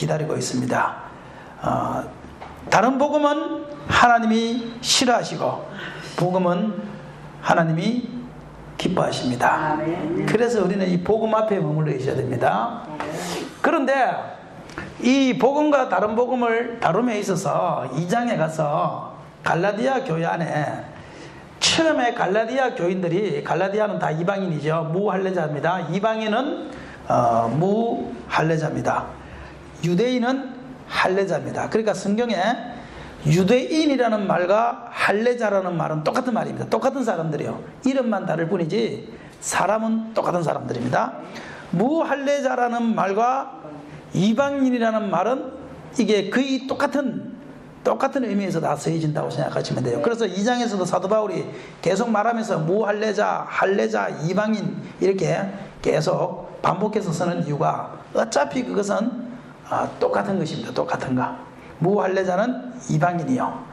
기다리고 있습니다. 다른 복음은 하나님이 싫어하시고 복음은 하나님이 기뻐하십니다. 그래서 우리는 이 복음 앞에 머물러 있어야 됩니다. 그런데 이 복음과 다른 복음을 다룸에 있어서 2장에 가서 갈라디아 교회 안에 처음에 갈라디아 교인들이, 갈라디아는 다 이방인이죠. 무할례자입니다. 이방인은 무할례자입니다. 유대인은 할례자입니다. 그러니까 성경에 유대인이라는 말과 할례자라는 말은 똑같은 말입니다. 똑같은 사람들이요. 이름만 다를 뿐이지 사람은 똑같은 사람들입니다. 무할례자라는 말과 이방인이라는 말은 이게 거의 똑같은 의미에서 다 쓰여진다고 생각하시면 돼요. 그래서 2장에서도 사도 바울이 계속 말하면서 무할례자, 할례자, 이방인 이렇게 계속 반복해서 쓰는 이유가 어차피 그것은 똑같은 것입니다. 똑같은 거. 무할례자는 이방인이요,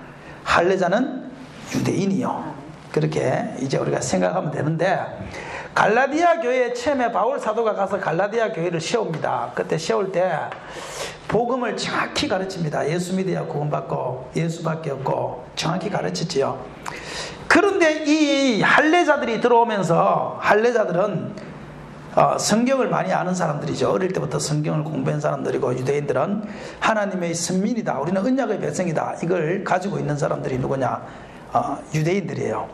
할례자는 유대인이요. 그렇게 이제 우리가 생각하면 되는데, 갈라디아 교회에 처음에 바울 사도가 가서 갈라디아 교회를 세웁니다. 그때 세울 때 복음을 정확히 가르칩니다. 예수 믿어야 구원받고 예수밖에 없고 정확히 가르쳤지요. 그런데 이 할례자들이 들어오면서, 할례자들은 성경을 많이 아는 사람들이죠. 어릴 때부터 성경을 공부한 사람들이고, 유대인들은 하나님의 선민이다, 우리는 언약의 백성이다, 이걸 가지고 있는 사람들이 누구냐? 유대인들이에요.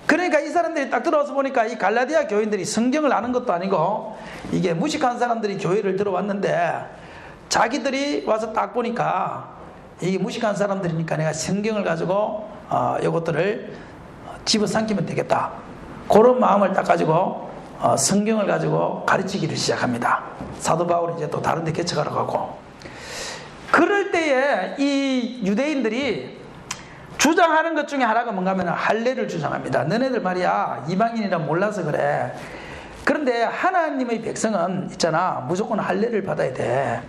그러니까 이 사람들이 딱 들어와서 보니까 이 갈라디아 교인들이 성경을 아는 것도 아니고 이게 무식한 사람들이 교회를 들어왔는데, 자기들이 와서 딱 보니까 이게 무식한 사람들이니까 내가 성경을 가지고 이것들을 집어삼키면 되겠다, 그런 마음을 딱 가지고 성경을 가지고 가르치기를 시작합니다. 사도 바울이 이제 또 다른 데 개척하러 가고. 그럴 때에 이 유대인들이 주장하는 것 중에 하나가 뭔가 하면 할례를 주장합니다. 너네들 말이야 이방인이라 몰라서 그래. 그런데 하나님의 백성은 있잖아, 무조건 할례를 받아야 돼.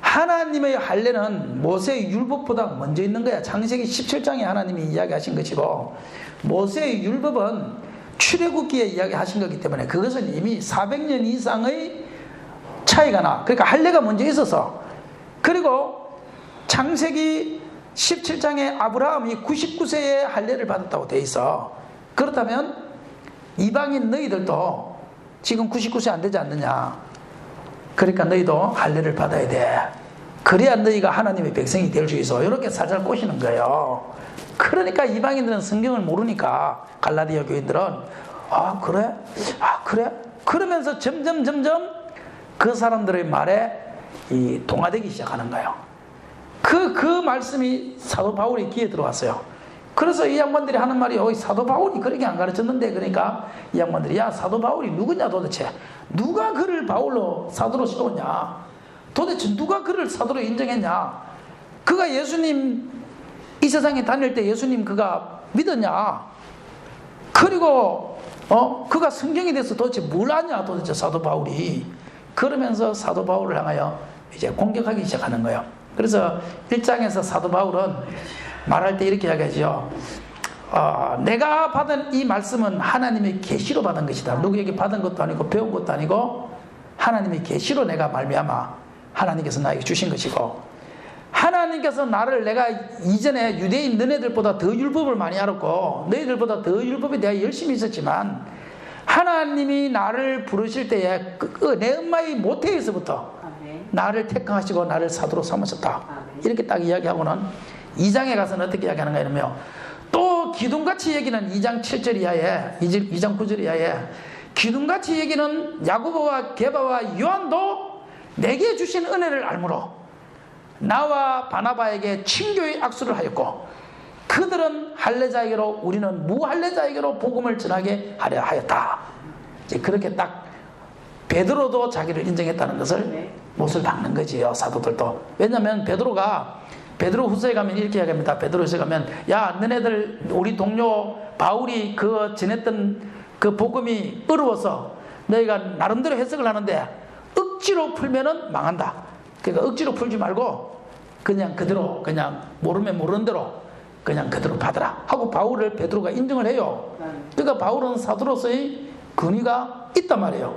하나님의 할례는 모세의 율법보다 먼저 있는 거야. 창세기 17장에 하나님이 이야기하신 것이고, 모세의 율법은 출애굽기에 이야기하신 거기 때문에 그것은 이미 400년 이상의 차이가 나. 그러니까 할례가 먼저 있어서. 그리고 창세기 17장에 아브라함이 99세에 할례를 받았다고 돼 있어. 그렇다면 이방인 너희들도 지금 99세 안 되지 않느냐? 그러니까 너희도 할례를 받아야 돼. 그래야 너희가 하나님의 백성이 될 수 있어. 이렇게 살살 꼬시는 거예요. 그러니까 이방인들은 성경을 모르니까 갈라디아 교인들은 그래? 그래? 그러면서 점점 그 사람들의 말에 동화되기 시작하는 거예요. 그 말씀이 사도 바울의 귀에 들어왔어요. 그래서 이 양반들이 하는 말이 사도 바울이 그렇게 안 가르쳤는데, 그러니까 이 양반들이 야 사도 바울이 누구냐 도대체, 누가 그를 바울로 사도로 세웠냐, 도대체 누가 그를 사도로 인정했냐, 그가 예수님 이 세상에 다닐 때 예수님 그가 믿었냐, 그리고 그가 성경에 대해서 도대체 뭘 아냐 도대체 사도 바울이. 그러면서 사도 바울을 향하여 이제 공격하기 시작하는 거예요. 그래서 1장에서 사도 바울은 말할 때 이렇게 이야기하죠. 내가 받은 이 말씀은 하나님의 계시로 받은 것이다. 누구에게 받은 것도 아니고 배운 것도 아니고 하나님의 계시로 내가 말미암아 하나님께서 나에게 주신 것이고, 하나님께서 나를, 내가 이전에 유대인 너네들보다 더 율법을 많이 알았고 너희들보다 더 율법에 대해 열심히 있었지만 하나님이 나를 부르실 때에 내 엄마의 모태에서부터 나를 택하시고 나를 사도로 삼으셨다. 이렇게 딱 이야기하고는 2장에 가서는 어떻게 이야기하는가 하면, 또 기둥같이 얘기는 2장 7절 이하에, 2장 9절 이하에 기둥같이 얘기는 야고보와 게바와 요한도 내게 주신 은혜를 알므로 나와 바나바에게 친교의 악수를 하였고 그들은 할례자에게로 우리는 무할례자에게로 복음을 전하게 하려 하였다. 이제 그렇게 딱 베드로도 자기를 인정했다는 것을 못을 박는 거지요, 사도들도. 왜냐하면 베드로 후서에 가면 이렇게 이야기합니다. 베드로 후서에 가면 야 너네들 우리 동료 바울이 그 전했던 그 복음이 어려워서 너희가 나름대로 해석을 하는데 억지로 풀면은 망한다. 그러니까 억지로 풀지 말고 그냥 그대로, 그냥 모르면 모르는 대로 그냥 그대로 받으라 하고 바울을 베드로가 인정을 해요. 그러니까 바울은 사도로서의 근위가 있단 말이에요.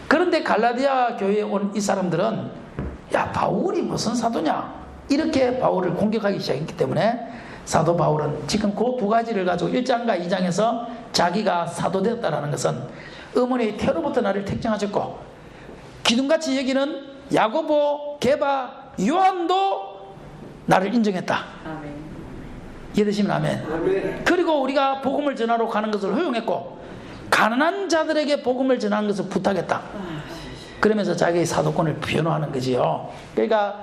그런데 갈라디아 교회에 온 이 사람들은 야, 바울이 무슨 사도냐? 이렇게 바울을 공격하기 시작했기 때문에 사도 바울은 지금 그 두 가지를 가지고 1장과 2장에서 자기가 사도되었다라는 것은 어머니의 태로부터 나를 택정하셨고, 기둥같이 여기는 야고보, 게바, 요한도 나를 인정했다. 아멘. 이해되시면 아멘. 아멘. 그리고 우리가 복음을 전하러 가는 것을 허용했고, 가난한 자들에게 복음을 전하는 것을 부탁했다. 그러면서 자기의 사도권을 변호하는 거지요. 그러니까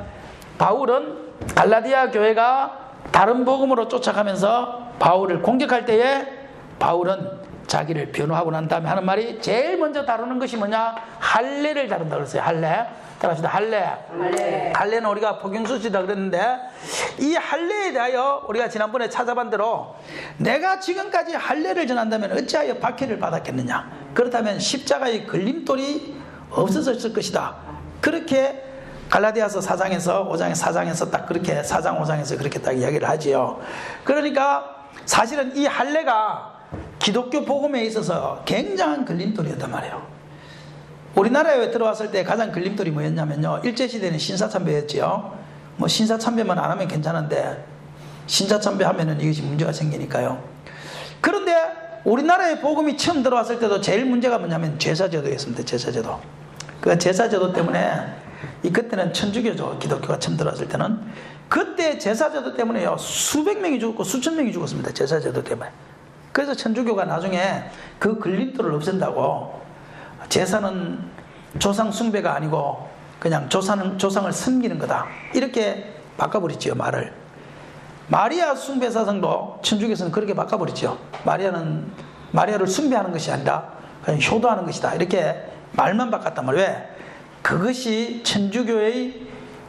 바울은 갈라디아 교회가 다른 복음으로 쫓아가면서 바울을 공격할 때에 바울은 자기를 변호하고 난 다음에 하는 말이, 제일 먼저 다루는 것이 뭐냐? 할례를 다룬다 그랬어요. 할례. 따라합시다. 할례. 할례는 우리가 복용수시다 그랬는데, 이 할례에 대하여 우리가 지난번에 찾아본 대로 내가 지금까지 할례를 전한다면 어찌하여 박해를 받았겠느냐? 그렇다면 십자가의 걸림돌이 없어졌을 것이다. 그렇게 갈라디아서 4장에서 5장에 4장에서 딱 그렇게 4장 5장에서 그렇게 딱 이야기를 하지요. 그러니까 사실은 이 할례가 기독교 복음에 있어서 굉장한 걸림돌이었단 말이에요. 우리나라에 들어왔을 때 가장 걸림돌이 뭐였냐면요, 일제시대는 신사참배였지요. 뭐 신사참배만 안 하면 괜찮은데 신사참배 하면은 이것이 문제가 생기니까요. 그런데 우리나라에 복음이 처음 들어왔을 때도 제일 문제가 뭐냐면 제사제도였습니다. 제사제도. 그 제사제도 때문에, 그때는 천주교죠. 기독교가 처음 들어왔을 때는. 그때 제사제도 때문에요, 수백 명이 죽었고 수천 명이 죽었습니다. 제사제도 때문에. 그래서 천주교가 나중에 그 걸림돌을 없앤다고, 제사는 조상 숭배가 아니고 그냥 조상을 섬기는 거다, 이렇게 바꿔버렸지요, 말을. 마리아 숭배 사상도 천주교에서는 그렇게 바꿔버렸죠. 마리아를 숭배하는 것이 아니라 그냥 효도하는 것이다, 이렇게 말만 바꿨단 말이에요. 왜? 그것이 천주교의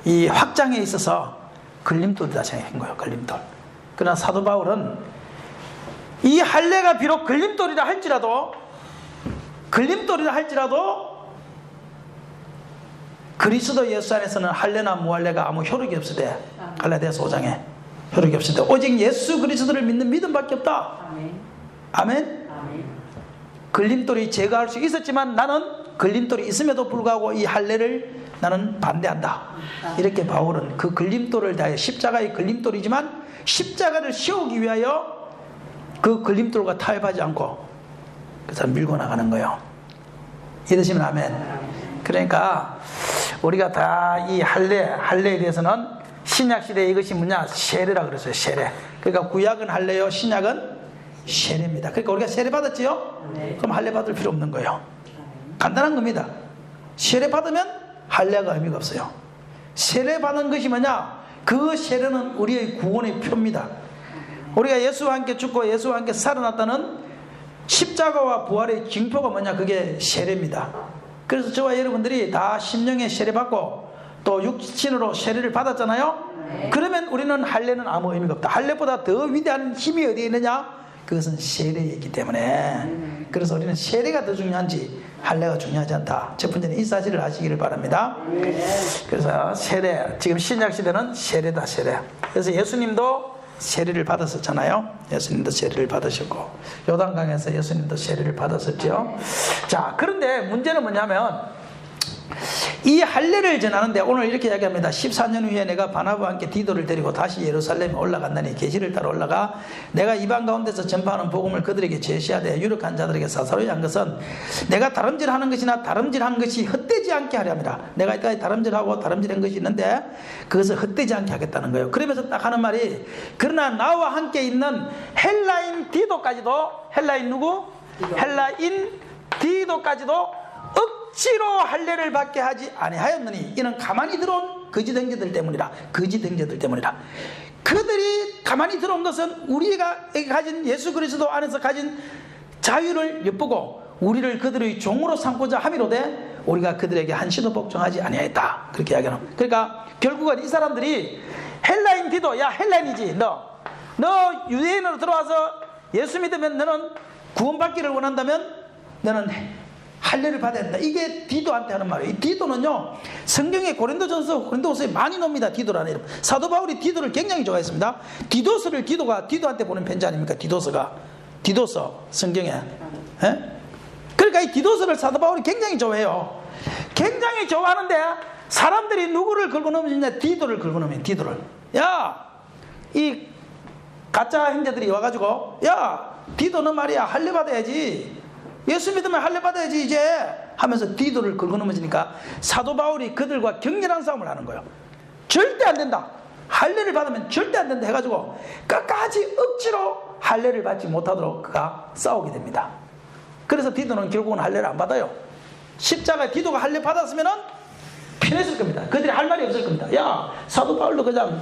이 확장에 있어서 걸림돌이다 생각한 거예요. 걸림돌. 그러나 사도 바울은 이 할례가 비록 걸림돌이라 할지라도 그리스도 예수 안에서는 할례나 무할례가 아무 효력이 없을 때, 갈라디아서 5장에 효력이 없을 때 오직 예수 그리스도를 믿는 믿음밖에 없다. 아멘. 걸림돌이 제거할 수 있었지만 나는 걸림돌이 있음에도 불구하고 이 할례를 나는 반대한다. 이렇게 바울은 그 걸림돌을 다해, 십자가의 걸림돌이지만 십자가를 씌우기 위하여 그 걸림돌과 타협하지 않고 그 사람 밀고 나가는 거예요. 이해되시면 아멘. 그러니까 우리가 다 이 할례에 대해서는 신약시대에 이것이 뭐냐? 세례라 그랬어요. 세례. 그러니까 구약은 할례요, 신약은 세례입니다. 그러니까 우리가 세례 받았지요? 네. 그럼 할례 받을 필요 없는 거예요. 간단한 겁니다. 세례 받으면 할례가 의미가 없어요. 세례 받은 것이 뭐냐? 그 세례는 우리의 구원의 표입니다. 우리가 예수와 함께 죽고 예수와 함께 살아났다는 십자가와 부활의 징표가 뭐냐? 그게 세례입니다. 그래서 저와 여러분들이 다 심령의 세례 받고 또 육신으로 세례를 받았잖아요. 네. 그러면 우리는 할례는 아무 의미가 없다. 할례보다 더 위대한 힘이 어디에 있느냐? 그것은 세례에 있기 때문에. 그래서 우리는 세례가 더 중요한지 할례가 중요하지 않다. 첫 번째는 이 사실을 아시기를 바랍니다. 그래서 세례, 지금 신약시대는 세례다, 세례. 그래서 예수님도 세례를 받았었잖아요. 예수님도 세례를 받으셨고, 요단강에서 예수님도 세례를 받았었죠. 자, 그런데 문제는 뭐냐면 이 할례를 전하는데 오늘 이렇게 이야기합니다. 14년 후에 내가 바나바와 함께 디도를 데리고 다시 예루살렘에 올라간다니, 계시를 따라 올라가 내가 이방 가운데서 전파하는 복음을 그들에게 제시하되 유력한 자들에게 사사로이 한 것은 내가 다름질하는 것이나 다름질한 것이 헛되지 않게 하려 함이라. 내가 이따가 다름질하고 다름질한 것이 있는데 그것을 헛되지 않게 하겠다는 거예요. 그러면서 딱 하는 말이, 그러나 나와 함께 있는 헬라인 디도까지도, 헬라인 누구? 헬라인 디도까지도 억지로 할례를 받게 하지 아니하였느니 이는 가만히 들어온 거짓 행자들 때문이라. 거짓 행자들 때문이라. 그들이 가만히 들어온 것은 우리가 가진 예수 그리스도 안에서 가진 자유를 엿보고 우리를 그들의 종으로 삼고자 함이로되 우리가 그들에게 한시도 복종하지 아니하였다. 그렇게 이야기하는. 그러니까 결국은 이 사람들이 헬라인 디도, 야 헬라인이지, 너 유대인으로 들어와서 예수 믿으면 너는 구원받기를 원한다면 너는 할례를 받아야 된다. 이게 디도한테 하는 말이에요. 이 디도는요, 성경에 고린도전서, 에 많이 나옵니다. 디도라는 이름. 사도 바울이 디도를 굉장히 좋아했습니다. 디도서를 디도한테 보낸 편지 아닙니까? 디도서 성경에. 에? 그러니까 이 디도서를 사도 바울이 굉장히 좋아해요. 굉장히 좋아하는데 사람들이 누구를 긁어 넘어지냐? 디도를 긁어 넘어요. 디도를. 야, 이 가짜 형제들이 와가지고, 야, 디도 너 말이야 할례 받아야지. 예수 믿으면 할례 받아야지 이제 하면서 디도를 긁어 넘어지니까 사도 바울이 그들과 격렬한 싸움을 하는 거예요. 절대 안 된다. 할례를 받으면 절대 안 된다 해가지고 끝까지 억지로 할례를 받지 못하도록 그가 싸우게 됩니다. 그래서 디도는 결국은 할례를 안 받아요. 십자가에 디도가 할례 받았으면은 편했을 겁니다. 그들이 할 말이 없을 겁니다. 야, 사도 바울도 그냥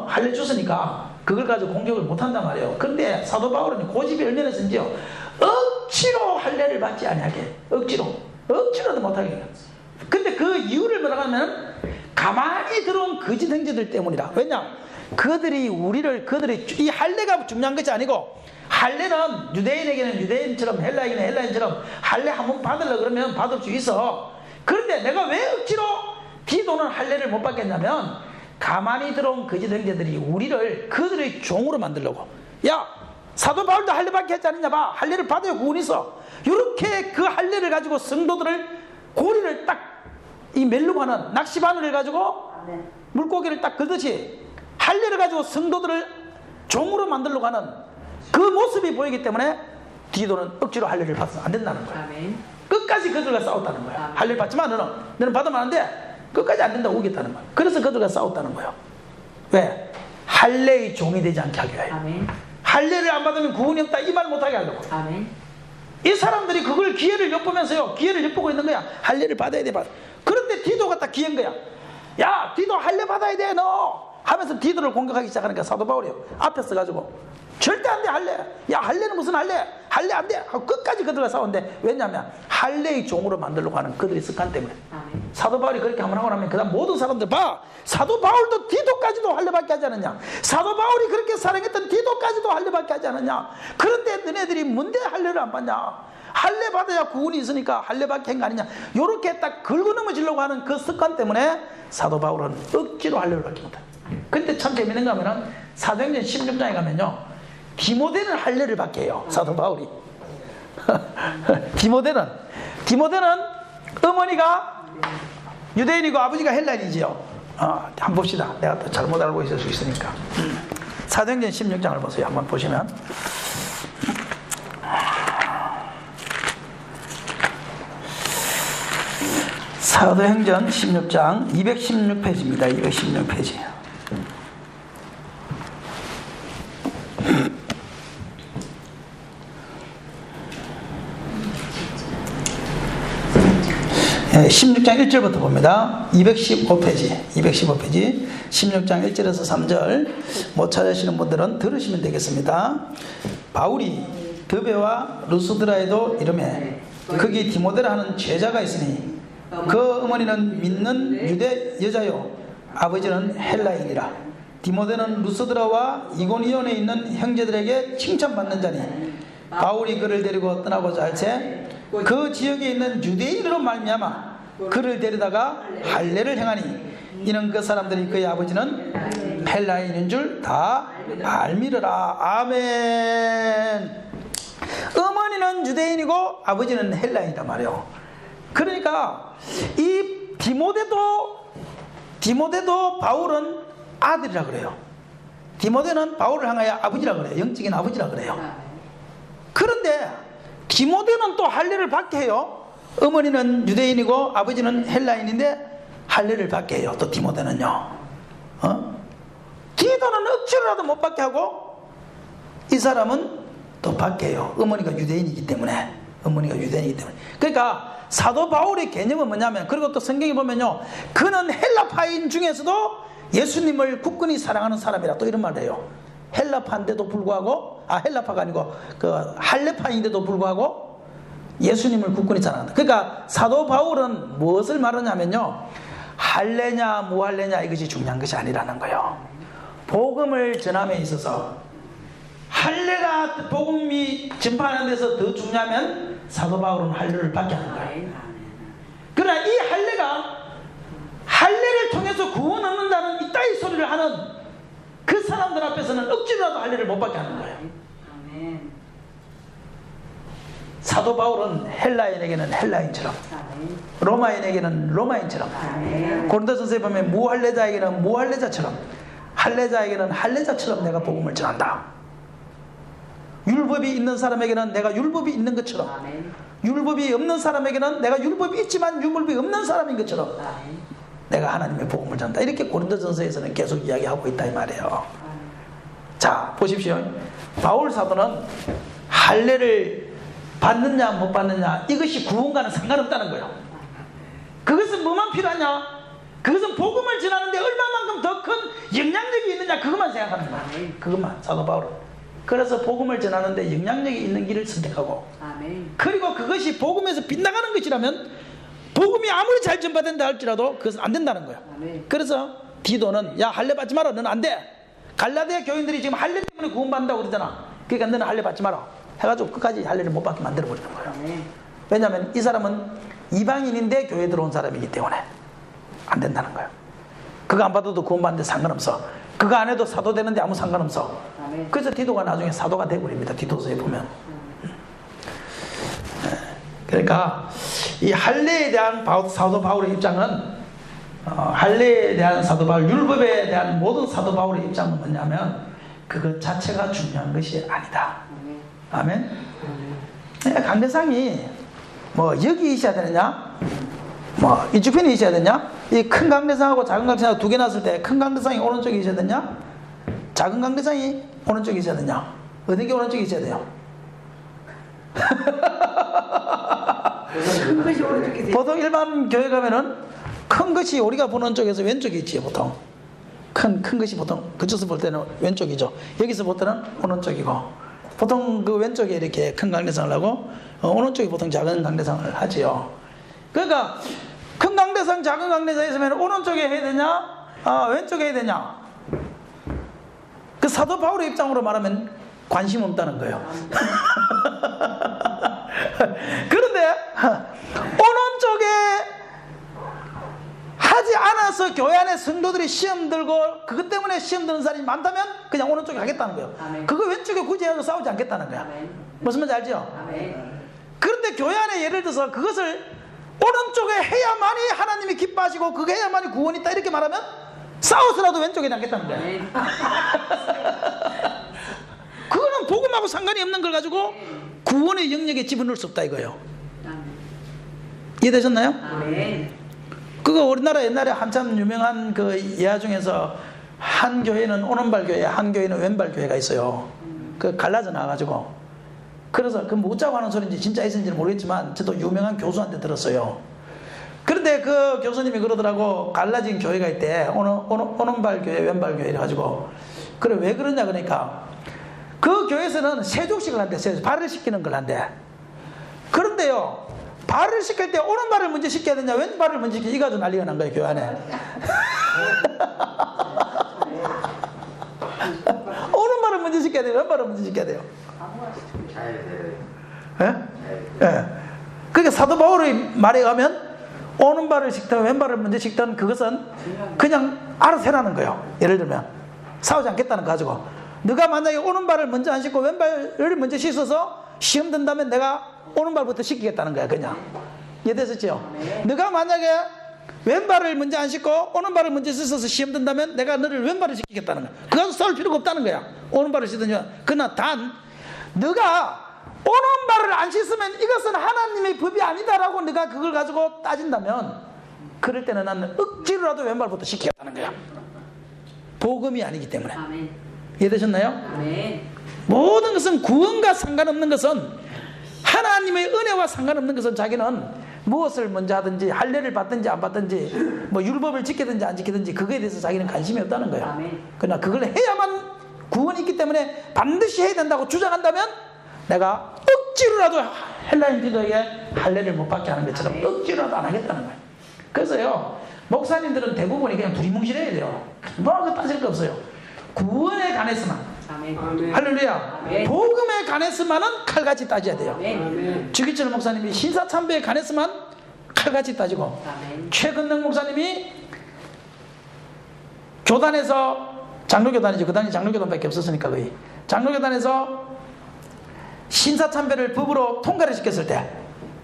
할례 줬으니까 그걸 가지고 공격을 못한단 말이에요. 그런데 사도 바울은 고집이 얼마나 센지요. 억지로 할례를 받지 아니하게, 억지로도 못하게. 근데 그 이유를 뭐라고 하면 가만히 들어온 거짓 형제들 때문이라. 왜냐? 그들이 이 할례가 중요한 것이 아니고, 할례는 유대인에게는 유대인처럼, 헬라인에게는 헬라인처럼 할례 한번 받으려고 그러면 받을 수 있어. 그런데 내가 왜 억지로 디도는 할례를 못 받겠냐면, 가만히 들어온 거짓 형제들이 그들의 종으로 만들려고. 야, 사도 바울도 할례 받게 했지 않느냐? 봐, 할례를 받아야 구원이 있어. 이렇게 그 할례를 가지고 성도들을 고리를 딱 이 멜르고 하는 낚시바늘을 가지고 물고기를 딱 긁듯이 할례를 가지고 성도들을 종으로 만들려고 하는 그 모습이 보이기 때문에 디도는 억지로 할례를 받아서 안 된다는 거야. 끝까지 그들과 싸웠다는 거야. 할례를 받지만 너는 받으면 안 돼. 끝까지 안 된다고 우겼다는 거야. 그래서 그들과 싸웠다는 거예요. 왜? 할례의 종이 되지 않게 하기 위하여. 할례를 안 받으면 구원이 없다 이 말 못하게 하려고. 이 사람들이 그걸 기회를 엿보면서요, 기회를 엿보고 있는 거야. 할례를 받아야 돼. 그런데 디도가 딱 기회인 거야. 야, 디도 할례 받아야 돼 너 하면서 디도를 공격하기 시작하니까 사도 바울이 앞에 서가지고 절대 안 돼 할례. 야, 할례는 무슨 할례 안 돼 하고 끝까지 그들과 싸웠는데, 왜냐하면 할례의 종으로 만들려고 하는 그들의 습관 때문에. 사도 바울이 그렇게 한번 하고 나면 그 다음 모든 사람들 봐, 사도 바울도 디도까지도 할례받게 하지 않았냐? 사도 바울이 그렇게 사랑했던 디도까지도 할례받게 하지 않았냐? 그런데 너네들이 뭔데 할례를 안 받냐? 할례 받아야 구원이 있으니까 할례 받게 한 거 아니냐? 요렇게 딱 긁어 넘어지려고 하는 그 습관 때문에 사도 바울은 억지로 할례를 받게 못해. 근데 참 재밌는 거 하면은 사도행전 16장에 가면요, 디모데는 할례를 받게 해요. 사도 바울이. 디모데는 어머니가 유대인이고 아버지가 헬라인이지요. 한번 봅시다. 내가 또 잘못 알고 있을 수 있으니까. 사도행전 16장을 보세요. 한번 보시면. 사도행전 16장 216페이지입니다. 216페이지. 네, 16장 1절부터 봅니다. 215페이지 16장 1절에서 3절 못 찾으시는 분들은 들으시면 되겠습니다. 바울이 드베와 루스드라에도 이르매 거기 디모데라는 제자가 있으니 그 어머니는 믿는 유대 여자요 아버지는 헬라인이라. 디모데는 루스드라와 이고니온에 있는 형제들에게 칭찬받는 자니 바울이 그를 데리고 떠나고자 할새 그 지역에 있는 유대인으로 말미암아 그를 데려다가 할례를 행하니 이는 그 사람들이 그의 아버지는 헬라인인 줄 다 알미르라. 아멘. 어머니는 유대인이고 아버지는 헬라인이란 말이에요. 그러니까 이 디모데도 바울은 아들이라 그래요. 디모데는 바울을 향하여 아버지라 그래요. 영적인 아버지라 그래요. 그런데 디모데는 또 할례를 받게 해요. 어머니는 유대인이고 아버지는 헬라인인데 할례를 받게 해요. 또 디모데는요. 디도는 억지로라도 못 받게 하고 이 사람은 또 받게 해요. 어머니가 유대인이기 때문에. 그러니까 사도 바울의 개념은 뭐냐면, 그리고 또 성경에 보면요, 그는 헬라파인 중에서도 예수님을 굳건히 사랑하는 사람이라 또 이런 말을 해요. 헬라파인데도 불구하고, 헬라파가 아니고 그 할례파인데도 불구하고 예수님을 굳건히 사랑한다. 그러니까 사도 바울은 무엇을 말하냐면요, 할례냐 무할례냐 이것이 중요한 것이 아니라는 거예요. 복음을 전함에 있어서 할례가 복음이 전파하는 데서 더 중요하면 사도 바울은 할례를 받게 하는 거예요. 그러나 이 할례를 통해서 구원 얻는다는 이따위 소리를 하는 그 사람들 앞에서는 억지로라도 할례를 못 받게 하는 거예요. 사도 바울은 헬라인에게는 헬라인처럼, 로마인에게는 로마인처럼, 고린도전서에 보면 무할례자에게는 무할례자처럼, 할례자에게는 할례자처럼 내가 복음을 전한다. 율법이 있는 사람에게는 내가 율법이 있는 것처럼, 율법이 없는 사람에게는 내가 율법이 있지만 율법이 없는 사람인 것처럼 내가 하나님의 복음을 전한다. 이렇게 고린도전서에서는 계속 이야기하고 있다 이 말이에요. 자, 보십시오. 바울 사도는 할례를 받느냐 못 받느냐 이것이 구원과는 상관없다는 거예요. 그것은 뭐만 필요하냐? 그것은 복음을 전하는데 얼마만큼 더 큰 영향력이 있느냐, 그것만 생각하는 거야. 그것만, 사도 바울은. 그래서 복음을 전하는데 영향력이 있는 길을 선택하고, 그리고 그것이 복음에서 빗나가는 것이라면 복음이 아무리 잘 전파된다 할지라도 그것은 안 된다는 거야. 그래서 디도는 야, 할례 받지 마라, 너는 안 돼. 갈라디아 교인들이 지금 할례 때문에 구원받는다고 그러잖아. 그러니까 너는 할례 받지 마라 해가지고 끝까지 할례를 못 받게 만들어버리는 거야. 왜냐하면 이 사람은 이방인인데 교회에 들어온 사람이기 때문에 안 된다는 거야. 그거 안 받아도 구원받는데 상관없어. 그거 안 해도 사도 되는데 아무 상관없어. 그래서 디도가 나중에 사도가 되어버립니다. 디도서에 보면. 그러니까 이 할례에 대한 사도 바울의 입장은, 할례에 대한 사도 바울, 율법에 대한 모든 사도 바울의 입장은 뭐냐면 그것 자체가 중요한 것이 아니다. 아멘. 강대상이 뭐 여기 있어야 되느냐, 뭐 이쪽편에 있어야 되냐, 이 큰 강대상하고 작은 강대상하고 두 개 놨을 때 큰 강대상이 오른쪽에 있어야 되냐, 작은 강대상이 오른쪽에 있어야 되냐, 어느 게 오른쪽에 있어야 돼요? 보통 일반 교회 가면은 큰 것이 우리가 보는 쪽에서 왼쪽에 있지. 보통 큰 것이 보통 그쪽에서 볼 때는 왼쪽이죠. 여기서 볼 때는 오른쪽이고, 보통 그 왼쪽에 이렇게 큰 강대상을 하고 오른쪽에 보통 작은 강대상을 하지요. 그러니까 큰 강대상 작은 강대상이 있으면 오른쪽에 해야 되냐, 왼쪽에 해야 되냐, 그 사도 바울의 입장으로 말하면 관심 없다는 거예요. 그런데 오른쪽에 하지 않아서 교회 안에 성도들이 시험 들고 그것 때문에 시험 드는 사람이 많다면 그냥 오른쪽에 하겠다는 거예요. 그거 왼쪽에 굳이 해서 싸우지 않겠다는 거야. 무슨 말인지 알죠? 그런데 교회 안에 예를 들어서 그것을 오른쪽에 해야만이 하나님이 기뻐하시고 그거 해야만이 구원이 있다 이렇게 말하면 싸워서라도 왼쪽에 남겠다는 거야. 그거는 복음하고 상관이 없는 걸 가지고 구원의 영역에 집어넣을 수 없다 이거예요. 이해되셨나요? 그거 우리나라 옛날에 한참 유명한 그 예화 중에서 한 교회는 오른발 교회, 한 교회는 왼발 교회가 있어요. 그 갈라져 나와가지고. 그래서 그 묻자고 하는 소리인지 진짜 있었는지는 모르겠지만 저도 유명한 교수한테 들었어요. 그런데 그 교수님이 그러더라고, 갈라진 교회가 있대. 오른발 교회, 왼발 교회 이래가지고. 그래, 왜 그러냐 그러니까 그 교회에서는 세족식을 한대. 발을 씻기는 걸 한대. 그런데요, 발을 씻길 때 오른발을 먼저 씻겨야 되냐 왼발을 먼저 씻겨야 되냐, 이 가지고 난리가 난 거예요, 교회 안에. 오른발을 먼저 씻겨야 돼요, 왼발을 먼저 씻겨야 돼요. 예? 예. 그러니까 사도 바울의 말에 의하면 오른발을 씻든 왼발을 먼저 씻든 그것은 그냥 알아서 해라는 거예요. 예를 들면 싸우지 않겠다는 거 가지고, 네가 만약에 오른발을 먼저 안 씻고 왼발을 먼저 씻어서 시험 든다면 내가 오른발부터 씻기겠다는 거야. 그냥 이해되셨죠? 네가 만약에 왼발을 먼저 안 씻고 오른발을 먼저 씻어서 시험 든다면 내가 너를 왼발을 씻기겠다는 거야. 그거 가지고 싸울 필요가 없다는 거야. 오른발을 씻든지. 그러나 단 네가 오른발을 안 씻으면 이것은 하나님의 법이 아니다라고 네가 그걸 가지고 따진다면 그럴 때는 나는 억지로라도 왼발부터 씻기겠다는 거야. 복음이 아니기 때문에. 이해되셨나요? 모든 것은 구원과 상관없는 것은, 하나님의 은혜와 상관없는 것은 자기는 무엇을 먼저 하든지 할례를 받든지 안 받든지 뭐 율법을 지키든지 안 지키든지 그거에 대해서 자기는 관심이 없다는 거야. 그러나 그걸 해야만 구원이 있기 때문에 반드시 해야 된다고 주장한다면 내가 억지로라도 헬라인들에게 할례를 못 받게 하는 것처럼 억지로라도 안 하겠다는 거예요. 그래서요, 목사님들은 대부분이 그냥 두리뭉실해야 돼요. 뭐하고 따질 거 없어요. 구원에 관해서만, 할렐루야, 복음에 관해서만은 칼같이 따져야 돼요. 주기철 목사님이 신사참배에 관해서만 칼같이 따지고, 최근능 목사님이 교단에서, 장로교단이죠. 그 당시 장로교단밖에 없었으니까 거의 장로교단에서 신사참배를 법으로 통과를 시켰을 때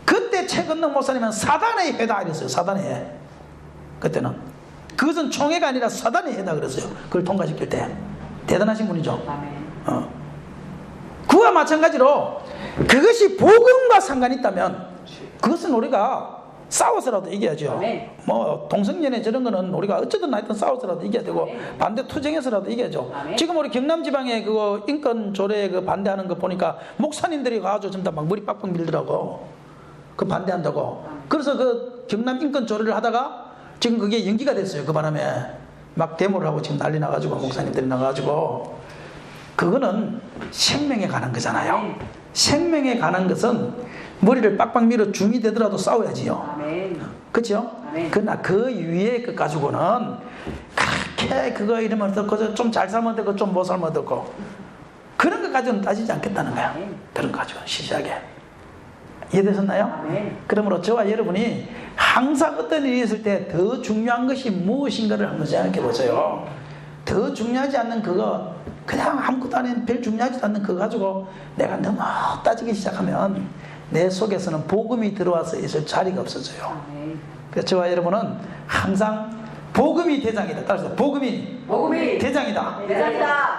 그때 최건능 목사님은 사단의 해다 이랬어요. 사단의 해. 그때는 그것은 총회가 아니라 사단의 해다 그랬어요. 그걸 통과시킬 때. 대단하신 분이죠. 그와 마찬가지로 그것이 복음과 상관이 있다면 그것은 우리가 싸워서라도 이겨야죠. 뭐 동성연애 저런 거는 우리가 어쩌든 하여튼 싸워서라도 이겨야 되고 반대 투쟁해서라도 이겨야죠. 지금 우리 경남지방에 그거 인권 조례 그 반대하는 거 보니까 목사님들이 가가지고 전부 다 막 머리 빡빡 밀더라고. 그 반대한다고. 그래서 그 경남 인권 조례를 하다가 지금 그게 연기가 됐어요. 그 바람에 막 데모를 하고 지금 난리 나가지고 목사님들이 나가가지고 그거는 생명에 관한 거잖아요. 생명에 관한 것은 머리를 빡빡 밀어 중이 되더라도 싸워야지요. 그렇죠? 그러나 그 위에 것 가지고는 그렇게 그거 이러면 듣고 좀 잘 살면 듣고 좀 못 살면 듣고 그런 것 가지고는 따지지 않겠다는 거야. 그런 거 가지고는 시시하게. 이해되셨나요? 그러므로 저와 여러분이 항상 어떤 일이 있을 때 더 중요한 것이 무엇인가를 한번 생각해 보세요. 더 중요하지 않는 그거 그냥 아무것도 아닌 별 중요하지도 않는 그거 가지고 내가 너무 따지기 시작하면 내 속에서는 복음이 들어와서 있을 자리가 없어져요. 그래서 저와 여러분은 항상 복음이 대장이다. 따라서 복음이 대장이다.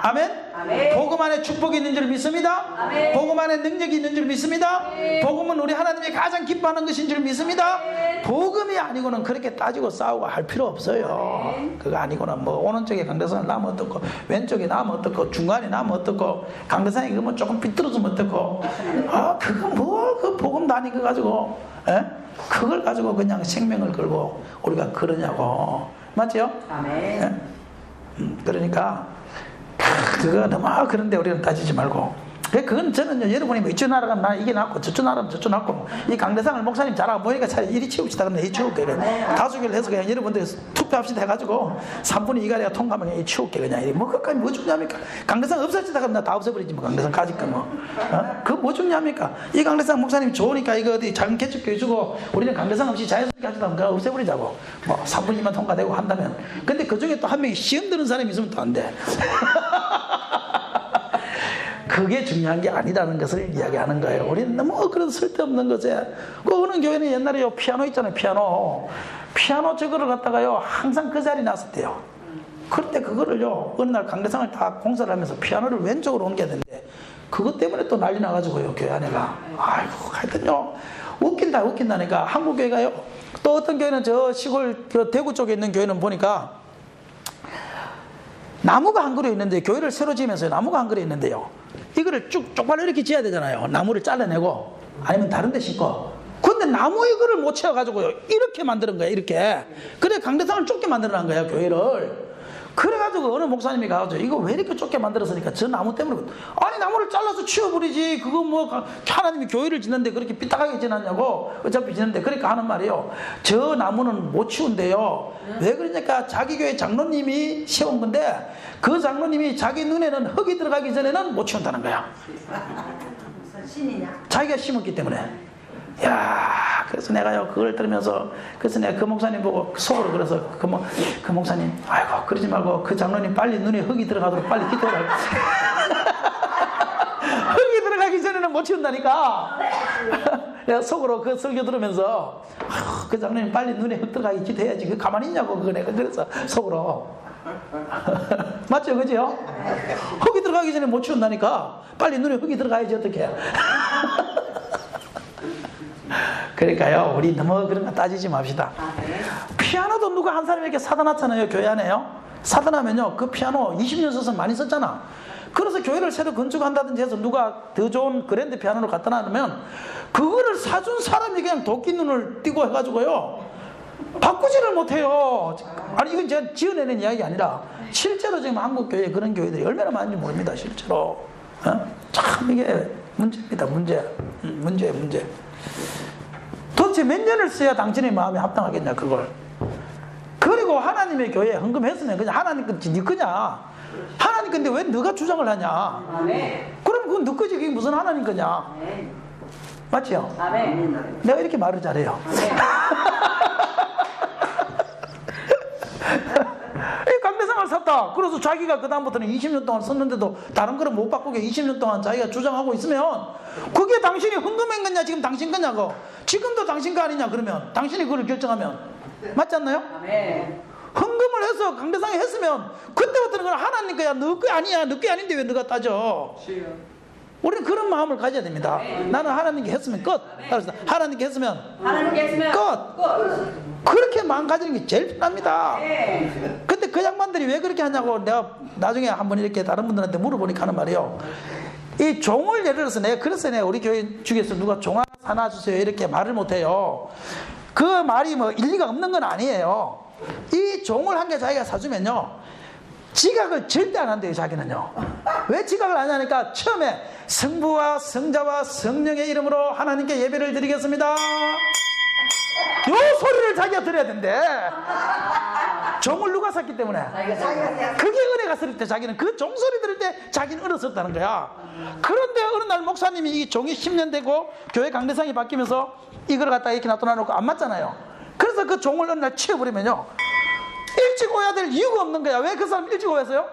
아멘? 복음 안에 축복이 있는 줄 믿습니다. 복음 안에 능력이 있는 줄 믿습니다. 복음은 우리 하나님이 가장 기뻐하는 것인 줄 믿습니다. 복음이 아니고는 그렇게 따지고 싸우고 할 필요 없어요. 그거 아니고는 뭐 오른쪽에 강대상을 나면 어떻고 왼쪽에 나면 어떻고 중간에 나면 어떻고 강대상이 그러면 조금 삐뚤어지면 어떻고 그거 뭐 그 복음도 아니고 가지고 그걸 가지고 그냥 생명을 걸고 우리가 그러냐고. 맞죠? 그러니까 그거 너무 그런데 우리는 따지지 말고 그건 저는 여러분이 뭐 이쪽 나라가 나 이게 낫고 저쪽 나라면 저쪽 낫고 이 강대상을 목사님 잘하고 보니까 차라리 이리 치웁시다 그러면 이 치울게 다수결을 해서 그냥 여러분들 투표합시다 해가지고 3분의 2가 내가 통과하면 이 치울게 그냥 이리 뭐 그까지 뭐 죽냐니까 강대상 없어지다 그러면 나 다 없애버리지 뭐 강대상 가질 거뭐 그거 뭐 죽냐니까 이 강대상 목사님 좋으니까 이거 어디 작은 개척교회 주고 우리는 강대상 없이 자연스럽게 하시다 그냥 없애버리자고 뭐 3분의 2만 통과되고 한다면 근데 그 중에 또 한 명이 시험 드는 사람이 있으면 또 안 돼. 그게 중요한 게 아니라는 것을 이야기하는 거예요. 우리는 너무 그런 쓸데없는 것에 그 어느 교회는 옛날에 피아노 있잖아요. 피아노 저거를 갖다가요 항상 그 자리에 놨었대요. 그런데 그거를요 어느 날 강대상을 다 공사를 하면서 피아노를 왼쪽으로 옮겨야 되는데 그것 때문에 또 난리 나가지고요 교회 안에가 아이고 하여튼요 웃긴다니까 한국 교회가요 또 어떤 교회는 저 시골 그 대구 쪽에 있는 교회는 보니까 나무가 한 그루 있는데 교회를 새로 지으면서 나무가 한 그루 있는데요 이거를 쭉 쪽발로 이렇게 지어야 되잖아요. 나무를 잘라내고 아니면 다른 데 심고 근데 나무 이거를 못 채워가지고요 이렇게 만드는 거예요. 이렇게 그래 강대상을 좁게 만들어놓은 거예요 교회를. 그래가지고 어느 목사님이 가가지고 이거 왜 이렇게 좁게 만들었으니까 저 나무 때문에 아니 나무를 잘라서 치워버리지 그거 뭐 하나님이 교회를 짓는데 그렇게 삐딱하게 지났냐고 어차피 짓는데 그러니까 하는 말이에요. 저 나무는 못 치운대요. 왜 그러니까 자기 교회 장로님이 세운 건데 그 장로님이 자기 눈에는 흙이 들어가기 전에는 못 치운다는 거야. 자기가 심었기 때문에. 야, 그래서 내가요 그걸 들으면서 그래서 내가 그 목사님 보고 속으로 그래서 그 목사님 아이고 그러지 말고 그 장로님 빨리 눈에 흙이 들어가도록 빨리 기도해라. 흙이 들어가기 전에는 못 치운다니까. 내가 속으로 그 설교 들으면서 그 장로님 빨리 눈에 흙 들어가기 기도해야지 그 가만히 있냐고 그거 내가 그래서 속으로 맞죠 그죠? 흙이 들어가기 전에 못 치운다니까 빨리 눈에 흙이 들어가야지 어떻게. 그러니까요 우리 너무 그런 거 따지지 맙시다. 피아노도 누가 한 사람이 이렇게 사다 놨잖아요 교회 안에요. 사다 놔면요 그 피아노 20년 써서 많이 썼잖아. 그래서 교회를 새로 건축한다든지 해서 누가 더 좋은 그랜드 피아노를 갖다 놔두면 그거를 사준 사람이 그냥 도끼 눈을 띄고 해가지고요 바꾸지를 못해요. 아니 이건 제가 지어내는 이야기가 아니라 실제로 지금 한국 교회 그런 교회들이 얼마나 많은지 모릅니다. 실제로 참 이게 문제입니다. 문제. 도대체 몇 년을 써야 당신의 마음에 합당하겠냐 그걸. 그리고 하나님의 교회에 헌금했으면 그냥 하나님 건지 네 거냐. 하나님 건데 왜 너가 주장을 하냐. 그럼 그건 너 거지 그게 무슨 하나님 거냐. 맞죠? 내가 이렇게 말을 잘해요. 이 강대상을 샀다. 그래서 자기가 그다음부터는 20년 동안 썼는데도 다른 거를 못 바꾸게 20년 동안 자기가 주장하고 있으면 그게 당신이 헌금한 거냐 지금 당신 거냐고. 지금도 당신 거 아니냐 그러면 당신이 그걸 결정하면 맞지 않나요? 아멘. 헌금을 해서 강대상에 했으면 그때부터는 그건 하나님 거야. 너 거 아니야. 너 거 아닌데 왜 너가 따져. 우리는 그런 마음을 가져야 됩니다. 나는 하나님께 했으면 끝. 따라서 하나님께 했으면 끝. 그렇게 마음 가지는 게 제일 편합니다. 근데 그 양반들이 왜 그렇게 하냐고 내가 나중에 한번 이렇게 다른 분들한테 물어보니까 하는 말이에요. 이 종을 예를 들어서 내가 그래서 내가 우리 교회 중에서 누가 종 하나 사놔 주세요 이렇게 말을 못해요. 그 말이 뭐 일리가 없는 건 아니에요. 이 종을 한 개 자기가 사주면요 지각을 절대 안 한대요. 자기는요. 왜 지각을 안 하냐니까 처음에 성부와 성자와 성령의 이름으로 하나님께 예배를 드리겠습니다. 요 소리를 자기가 들어야 된대. 종을 누가 샀기 때문에. 그게 은혜가 쓸 때 자기는 그 종소리 들을 때 자기는 은혜 썼다는 거야. 그런데 어느 날 목사님이 이 종이 10년 되고 교회 강대상이 바뀌면서 이걸 갖다가 이렇게 놔둬놓고 안 맞잖아요. 그래서 그 종을 어느 날 치워버리면요 일찍 오야 될 이유가 없는 거야. 왜 그 사람 일찍 오였어요?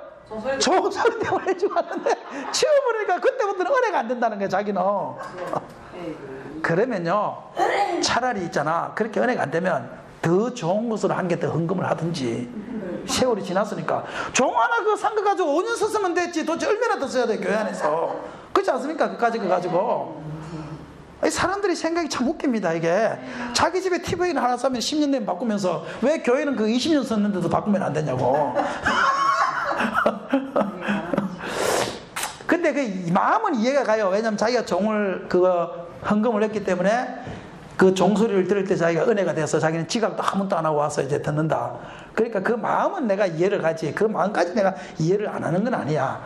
종소리 때문에 일찍 왔는데 치워버리니까 그때부터는 은혜가 안 된다는 거야 자기는. 그러면요 차라리 있잖아 그렇게 은혜가 안 되면 더 좋은 것으로 한 개 더 헌금을 하든지. 세월이 지났으니까 종 하나 그거 산 거 가지고 5년 썼으면 됐지 도대체 얼마나 더 써야 돼 교회 안에서. 그렇지 않습니까? 그까지 그거 가지고. 사람들이 생각이 참 웃깁니다. 이게 자기 집에 TV를 하나 사면 10년 내면 바꾸면서 왜 교회는 그 20년 썼는데도 바꾸면 안 되냐고. 근데 그 마음은 이해가 가요. 왜냐면 자기가 종을 그거 헌금을 했기 때문에 그 종소리를 들을 때 자기가 은혜가 돼서 자기는 지각도 한 번도 안 하고 와서 이제 듣는다. 그러니까 그 마음은 내가 이해를 가지 그 마음까지 내가 이해를 안 하는 건 아니야.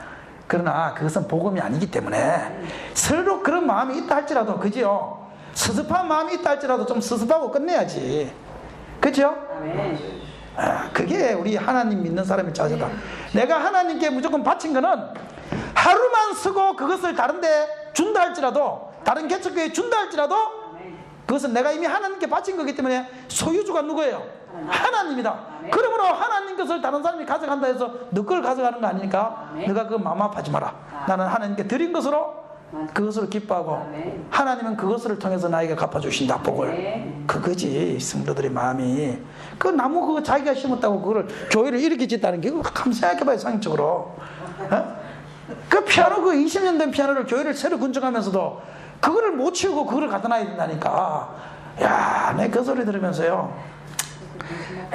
그러나 그것은 복음이 아니기 때문에 서로 그런 마음이 있다 할지라도 그지요. 섭섭한 마음이 있다 할지라도 좀 섭섭하고 끝내야지. 그죠? 그게 우리 하나님 믿는 사람의 자세다. 내가 하나님께 무조건 바친 거는 하루만 쓰고 그것을 다른데 준다 할지라도 다른 개척교회에 준다 할지라도 그것은 내가 이미 하나님께 바친 거기 때문에 소유주가 누구예요? 하나님이다. 그러므로 하나님 것을 다른 사람이 가져간다 해서 너 걸 가져가는 거 아니니까 너가 그거 마음 아파하지 마라. 나는 하나님께 드린 것으로 그것으로 기뻐하고 하나님은 그것을 통해서 나에게 갚아주신다 복을. 그거지 성도들의 마음이. 그 나무 그거 자기가 심었다고 그걸 교회를 이렇게 짓다는 게 한번 생각해봐요. 상식적으로. 그 피아노 그 20년 된 피아노를 교회를 새로 건축하면서도 그거를 못 치우고 그거를 갖다 놔야 된다니까. 야, 내 그 소리 들으면서요.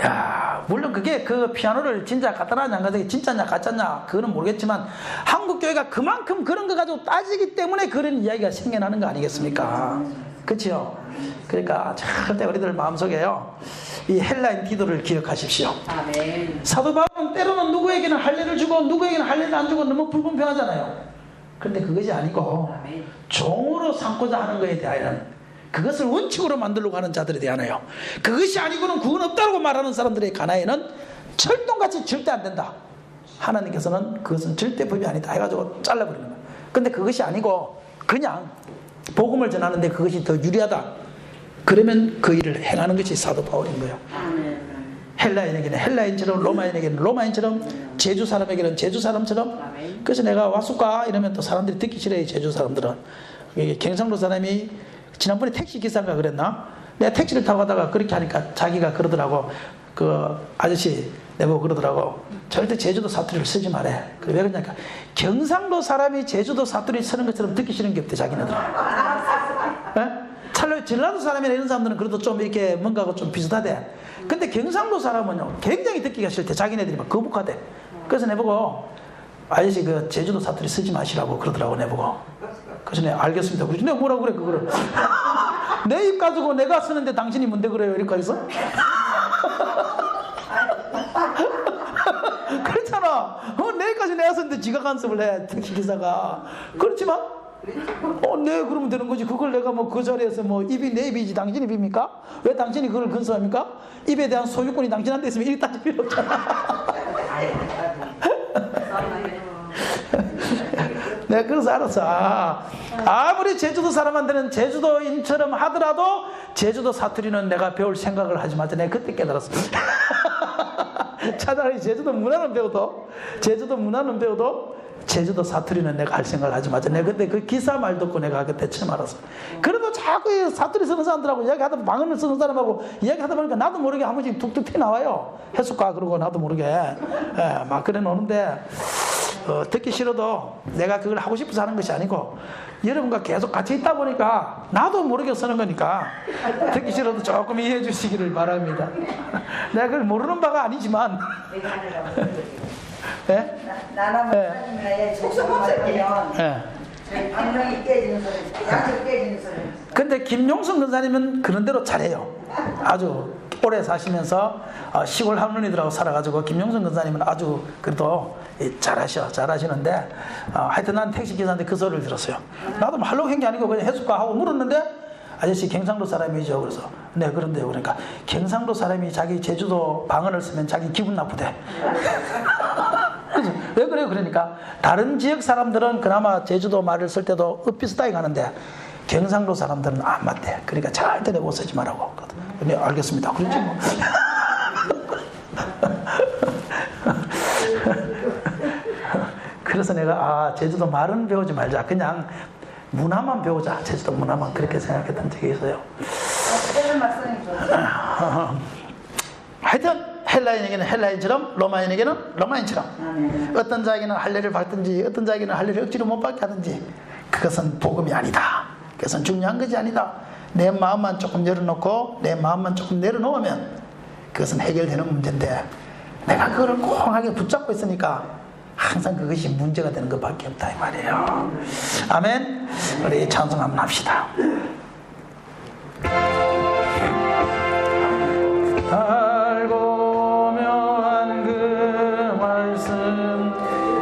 야, 물론 그게 그 피아노를 진짜 갖다 놨냐 안 가져게 진짜냐 가짜냐 그거는 모르겠지만 한국 교회가 그만큼 그런 거 가지고 따지기 때문에 그런 이야기가 생겨나는 거 아니겠습니까? 그렇죠? 그러니까 절대 우리들 마음속에요 이 헬라인 기도를 기억하십시오. 아멘. 사도 바울은 때로는 누구에게는 할례를 주고 누구에게는 할례를 안 주고 너무 불공평하잖아요. 그런데 그것이 아니고 종으로 삼고자 하는 것에 대하여는 그것을 원칙으로 만들려고 하는 자들에 대하여요 그것이 아니고는 구원 없다고 말하는 사람들의 간화에는 철동같이 절대 안 된다. 하나님께서는 그것은 절대 법이 아니다 해가지고 잘라버리는 거예요. 근데 그것이 아니고 그냥 복음을 전하는데 그것이 더 유리하다 그러면 그 일을 행하는 것이 사도 바울인 거예요. 헬라인에게는 헬라인처럼 로마인에게는 로마인처럼 제주 사람에게는 제주 사람처럼. 그래서 내가 와수가 이러면 또 사람들이 듣기 싫어요. 제주 사람들은. 경상도 사람이 지난번에 택시 기사인가 그랬나? 내가 택시를 타고 가다가 그렇게 하니까 자기가 그러더라고. 그 아저씨 내보고 그러더라고. 절대 제주도 사투리를 쓰지 말래. 왜 그러냐니까 경상도 사람이 제주도 사투리 쓰는 것처럼 듣기 싫은 게 없대 자기네들. 찰로 전라도 사람이나 이런 사람들은 그래도 좀 이렇게 뭔가가 좀 비슷하대. 근데 경상도 사람은요 굉장히 듣기가 싫대. 자기네들이 막 거북하대. 그래서 내보고 아저씨 그 제주도 사투리 쓰지 마시라고 그러더라고 내보고. 그래서 내가 알겠습니다. 그래서 내가 뭐라고 그래 그거를. 내 입 가지고 내가 쓰는데 당신이 뭔데 그래요 이렇게 해서. 그렇잖아. 내일까지 내가 썼는데 지가 간섭을 해 택시 기사가. 그렇지만 네 그러면 되는 거지. 그걸 내가 뭐 그 자리에서 뭐 입이 내 입이지 당신 입입니까? 왜 당신이 그걸 근서합니까? 입에 대한 소유권이 당신한테 있으면 이리 따질 필요 없잖아. 내가 그래서 알았어. 아무리 제주도 사람한테는 제주도인처럼 하더라도 제주도 사투리는 내가 배울 생각을 하지 마자. 내가 그때 깨달았어. 차라리 제주도 문화는 배워도 제주도 사투리는 내가 할 생각을 하지 마자. 내가 그때 그 기사 말 듣고 내가 그때 처음 알았어. 그래도 자꾸 사투리 쓰는 사람들하고 이야기하다, 방언을 쓰는 사람하고 이야기하다 보니까 나도 모르게 한 번씩 툭툭 튀나와요. 해수과 그러고 나도 모르게. 예, 막 그래 노는데, 듣기 싫어도 내가 그걸 하고 싶어서 하는 것이 아니고, 여러분과 계속 같이 있다 보니까 나도 모르게 쓰는 거니까 듣기 싫어도 조금 이해해 주시기를 바랍니다. 내가 그걸 모르는 바가 아니지만. 예? 나나 목사님이나 속성없으면 저희 방송이 깨지는 소리, 약속 깨지는 소리. 근데 김용성 근사님은 그런 대로 잘해요. 아주 오래 사시면서 시골 할머니들하고 살아가지고 김용성 근사님은 아주 그래도 잘하시는데, 하여튼 난 택시기사한테 그 소리를 들었어요. 나도 뭐 하려고 한 게 아니고 그냥 해수과 하고 물었는데, 아저씨 경상도 사람이죠. 그래서 네 그런데요. 그러니까 경상도 사람이 자기 제주도 방언을 쓰면 자기 기분 나쁘대. 그래서 왜 그래요? 그러니까 다른 지역 사람들은 그나마 제주도 말을 쓸 때도 비슷하게 가는데 경상도 사람들은 안 맞대. 그러니까 절대 내고 쓰지 말라고. 네 알겠습니다. 그렇지 뭐. 그래서 내가 제주도 말은 배우지 말자. 그냥 문화만 배우자. 제주도 문화만 그렇게 생각했던 적이 있어요. 하여튼 헬라인에게는 헬라인처럼, 로마인에게는 로마인처럼, 어떤 자에게는 할례를 받든지 어떤 자에게는 할례를 억지로 못 받게 하든지 그것은 복음이 아니다. 그것은 중요한 것이 아니다. 내 마음만 조금 열어놓고 내 마음만 조금 내려놓으면 그것은 해결되는 문제인데, 내가 그거를 꽁하게 붙잡고 있으니까 항상 그것이 문제가 되는 것밖에 없다 이 말이에요. 아멘. 우리 찬송 한번 합시다. 달고 묘한 그 말씀,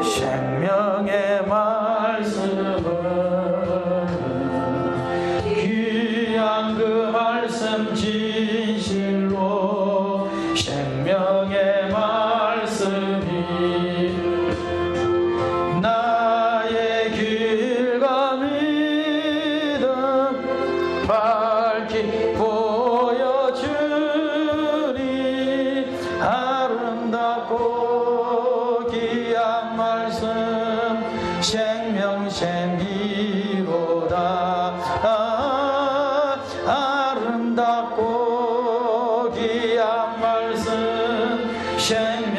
생명의 말씀은 귀한 그 말씀, 진실로 생명의 말씀이 나의 길과 믿음 밝히 보여주니, 아름답고 귀한 말씀 생명샘이로다. 아름답고 귀한 말씀 생명샘이로다.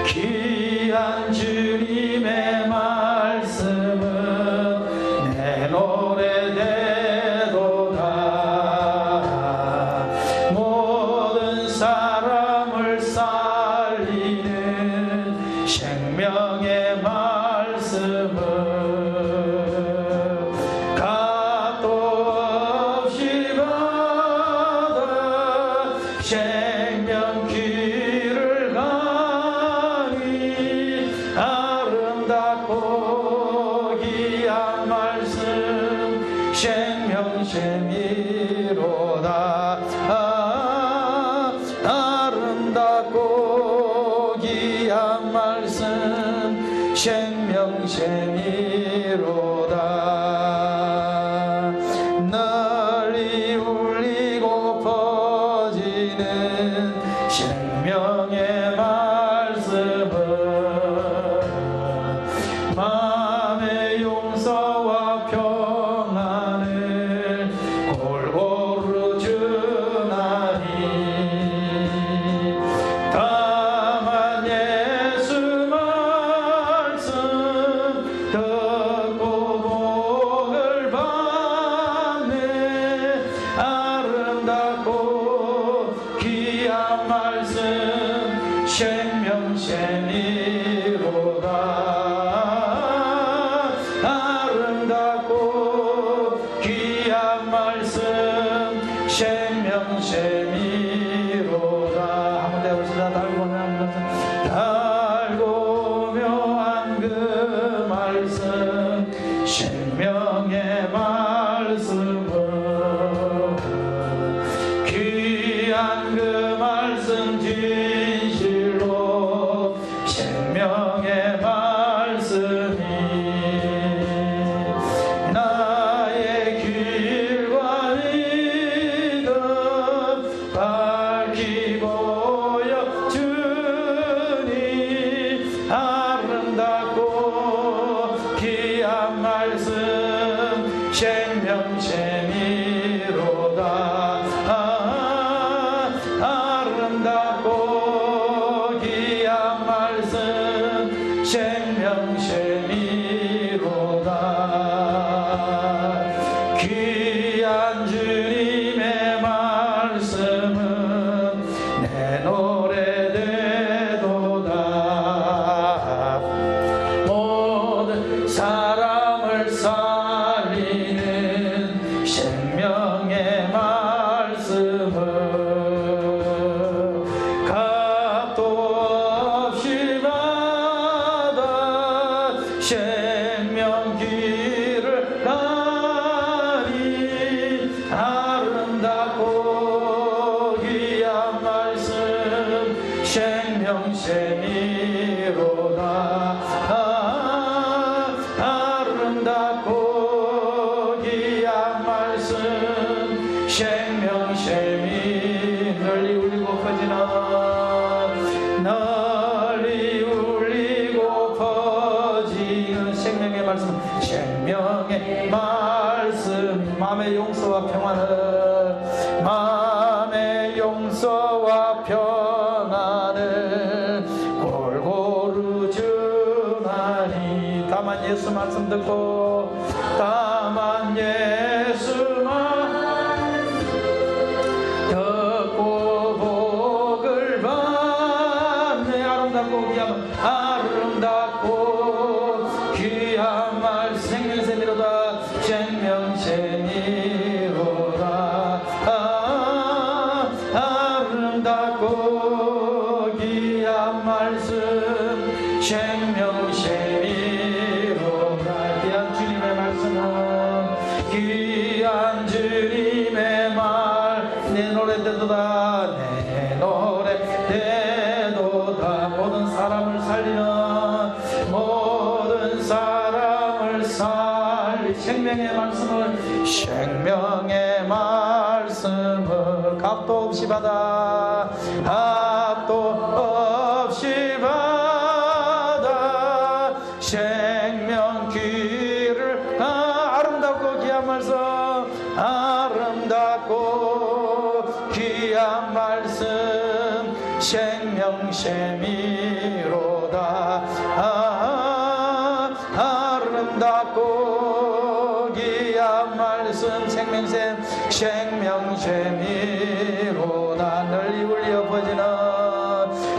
귀한 주님의 말씀은 내 노래 되도다. 모든 사람을 살리는 생명의 말씀은 값도 없이 받아 생명 길을 가니, 아름답고 귀한 말씀 생명샘이로다. 아름답고 귀한 말씀 생명샘이로다. 널리 울리고 퍼지는 생명의 말씀은 마음의 용서와 평안을 골고루 주나니, 다만 예수 말씀 듣고 복을 받네. 아름답고 귀한 말씀 생명샘이로다. 아름답고 귀한 말씀 생명샘이로다. 한번 해봅시다. 달고 묘한 그 말씀, 생명의 말씀은 귀한 그 말씀, 진실로 생명의 말씀이 나의 길과 믿음 아름답고 귀한 말씀 생명샘이로다. 귀한 주님의 말씀은 내 노래 되도다. 모든 사람을 살리는 생명의 말씀은 값도 없이 받아 생명 길을 가니 아름답고 귀한 말씀 생명샘이로다. 아름답고 귀한 말씀 생명샘이 널리 울리고 퍼지는 널리 울리고 퍼지는 생명의 말씀 생명의 말씀 마음의 용서와 평안을 마음의 용서와 평안을 골고루 주나니 다만 예수 말씀 듣고 다만 예수 말씀 듣고 복을 받네. 아름답고 귀한 말 생명샘이로다. 생명샘이로다. 아름답고 귀한 말씀 생명샘이로다. 귀한 주님의 말씀은 귀한 주님의 말 내 노래 되도다. 내 노래 되도다. 모든 사람을 살리는 모든 사람을 살리 생명의 말씀을 생명의 말씀을 값도 없이 받아 값도 없이 받아 생명 길을 아름답고 귀한 말씀 아름답고 귀한 말씀 생명샘이로다. 아름답고 귀한 말씀 생명샘 생명샘이로다. 널리 울려 퍼지는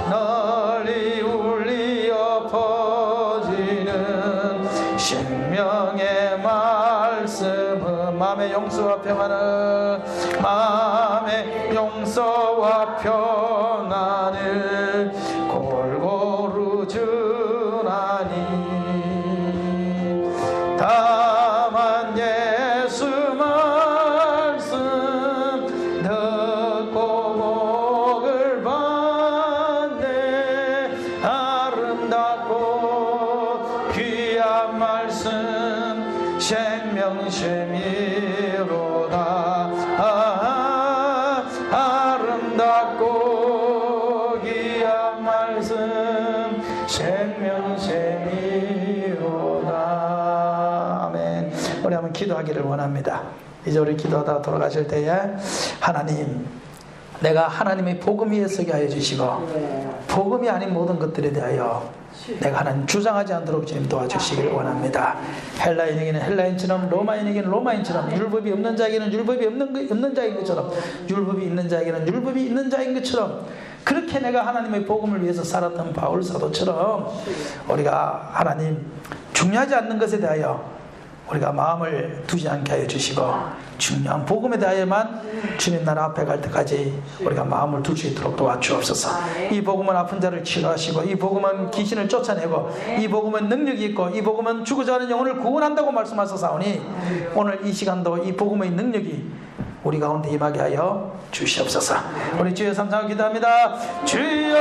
널리 울려 퍼지는 생명의 말씀은 마음의 용서와 평안을 마음의 용서와 평안을 골고루 주나니 다만 예수 말씀 듣고 복을 받네. 아름답고 귀한 말씀 생명샘이로다. 아름답고 귀한 말씀 생명샘이로다. 아멘. 우리 한번 기도하기를 원합니다. 이제 우리 기도하다가 돌아가실 때에 하나님 내가 하나님의 복음 위에 서게 하여 주시고 복음이 아닌 모든 것들에 대하여 내가 하나님 주장하지 않도록 주님 도와주시길 원합니다. 헬라인에게는 헬라인처럼 로마인에게는 로마인처럼 율법이 없는 자에게는 율법이 없는 자인 것처럼 율법이 있는 자에게는 율법이 있는 자인 것처럼 그렇게 내가 하나님의 복음을 위해서 살았던 바울 사도처럼 우리가 하나님 중요하지 않는 것에 대하여 우리가 마음을 두지 않게 하여 주시고 중요한 복음에 대하여만 주님 나라 앞에 갈 때까지 우리가 마음을 둘 수 있도록 도와주옵소서. 이 복음은 아픈 자를 치료하시고 이 복음은 귀신을 쫓아내고 이 복음은 능력이 있고 이 복음은 죽어져 가는 영혼을 구원한다고 말씀하셨사오니 오늘 이 시간도 이 복음의 능력이 우리 가운데 임하게 하여 주시옵소서. 우리 주여 삼창을 기도합니다. 주여